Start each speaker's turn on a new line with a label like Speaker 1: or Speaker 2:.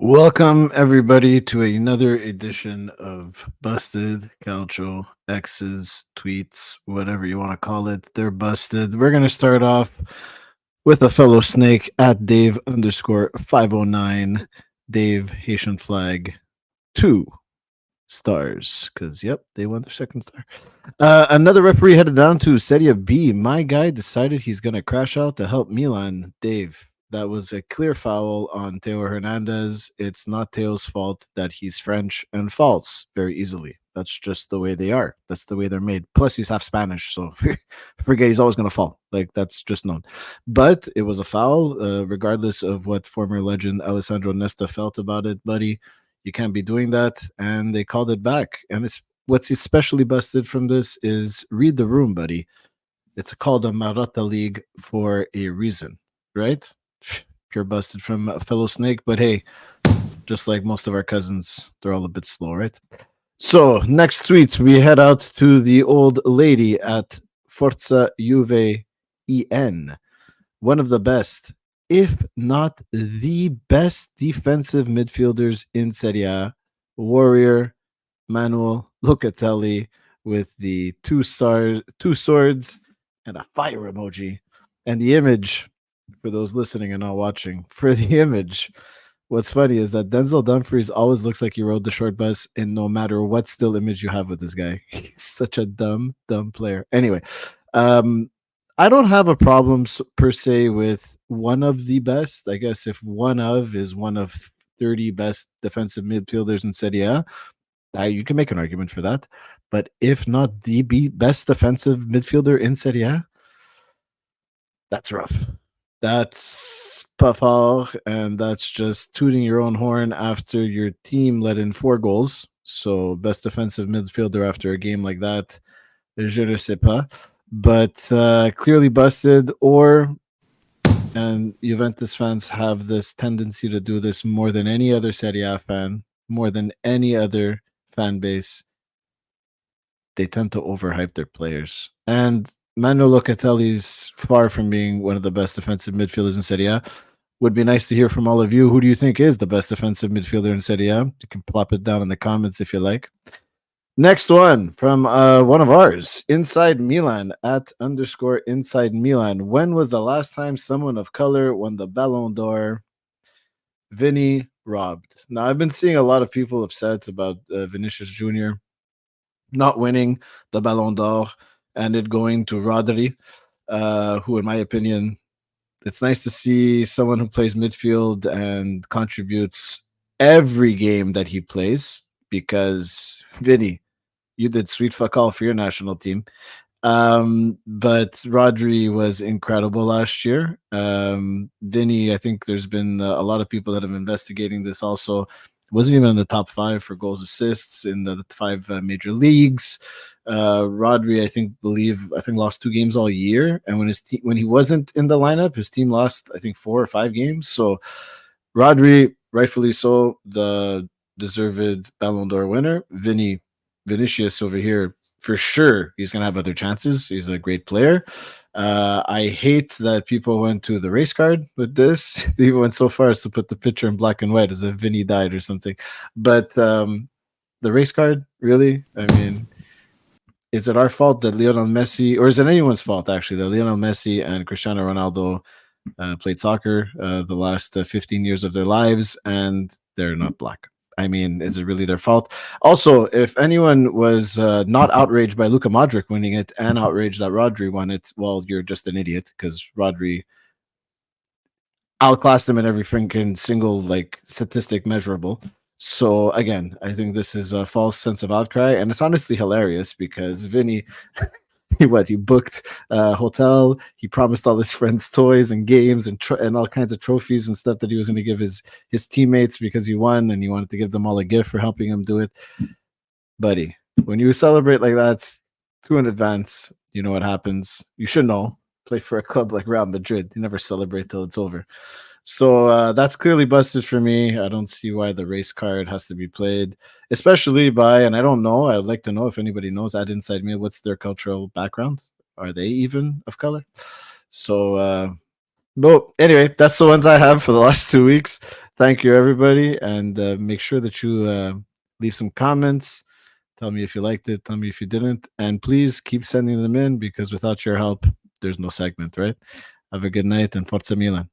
Speaker 1: Welcome everybody to another edition of Busted Calcio X's tweets, whatever you want to call it. They're busted. We're gonna start off with a fellow snake at Dave underscore 509. Dave Haitian flag 2 stars. Cause yep, they won their second star. Another referee headed down to Serie B. My guy decided he's gonna crash out to help Milan. Dave, that was a clear foul on Teo Hernandez. It's not Teo's fault that he's French and falls very easily. That's just the way they are. That's the way they're made. Plus, he's half Spanish, so forget he's always going to fall. Like, that's just known. But it was a foul, regardless of what former legend Alessandro Nesta felt about it, buddy. You can't be doing that. And they called it back. And it's what's especially busted from this is read the room, buddy. It's called a Marotta League for a reason, right? Pure busted from a fellow snake, but hey, just like most of our cousins, they're all a bit slow, right? So next tweet, we head out to the old lady at Forza Juve EN, one of the best, if not the best defensive midfielders in Serie A, Warrior Manuel Locatelli with the 2 stars, 2 swords, and a fire emoji, and the image for those listening and not watching, for the image, what's funny is that Denzel Dumfries always looks like he rode the short bus in no matter what still image you have with this guy. He's such a dumb player. Anyway, I don't have a problem per se with one of the best. I guess if one of is one of 30 best defensive midfielders in Serie A, you can make an argument for that. But if not the best defensive midfielder in Serie A, that's rough. That's pas and that's just tooting your own horn after your team let in 4 goals. So best defensive midfielder after a game like that, je ne sais pas. But clearly busted, and Juventus fans have this tendency to do this more than any other Serie A fan, more than any other fan base. They tend to overhype their players. And Manuel Locatelli's far from being one of the best defensive midfielders in Serie A. Would be nice to hear from all of you. Who do you think is the best defensive midfielder in Serie A? You can plop it down in the comments if you like. Next one from one of ours, Inside Milan at underscore Inside Milan. When was the last time someone of color won the Ballon d'Or? Vinny robbed. Now, I've been seeing a lot of people upset about Vinicius Jr. not winning the Ballon d'Or and it going to Rodri, who, in my opinion, it's nice to see someone who plays midfield and contributes every game that he plays, because Vinny, you did sweet fuck all for your national team. But Rodri was incredible last year. Vinny, I think there's been a lot of people that have investigating this also. Wasn't even in the top 5 for goals, assists in the 5 major leagues. Rodri, I think lost 2 games all year, and when he wasn't in the lineup, his team lost I think 4 or 5 games. So Rodri, rightfully so, the deserved Ballon d'Or winner. Vinicius over here, for sure, he's gonna have other chances. He's a great player. I hate that people went to the race card with this. They even went so far as to put the picture in black and white as if Vinny died or something. But the race card, really? I mean, is it our fault that Lionel Messi, or is it anyone's fault actually, that Lionel Messi and Cristiano Ronaldo played soccer the last 15 years of their lives and they're not black? I mean, is it really their fault? Also, if anyone was not outraged by Luka Modric winning it and outraged that Rodri won it, well, you're just an idiot, because Rodri outclassed him in every freaking single statistic measurable. So again, I think this is a false sense of outcry, and it's honestly hilarious because Vinny, he booked a hotel, he promised all his friends toys and games and all kinds of trophies and stuff that he was going to give his teammates because he won, and he wanted to give them all a gift for helping him do it. Buddy, when you celebrate like that 2 in advance, you know what happens. You should know. Play for a club like Real Madrid, you never celebrate till it's over. So that's clearly busted for me. I don't see why the race card has to be played, especially by, and I don't know, I'd like to know if anybody knows at Inside Me, what's their cultural background? Are they even of color? So, but anyway, that's the ones I have for the last 2 weeks. Thank you, everybody, and make sure that you leave some comments. Tell me if you liked it. Tell me if you didn't, and please keep sending them in because without your help, there's no segment. Right? Have a good night and Forza Milan.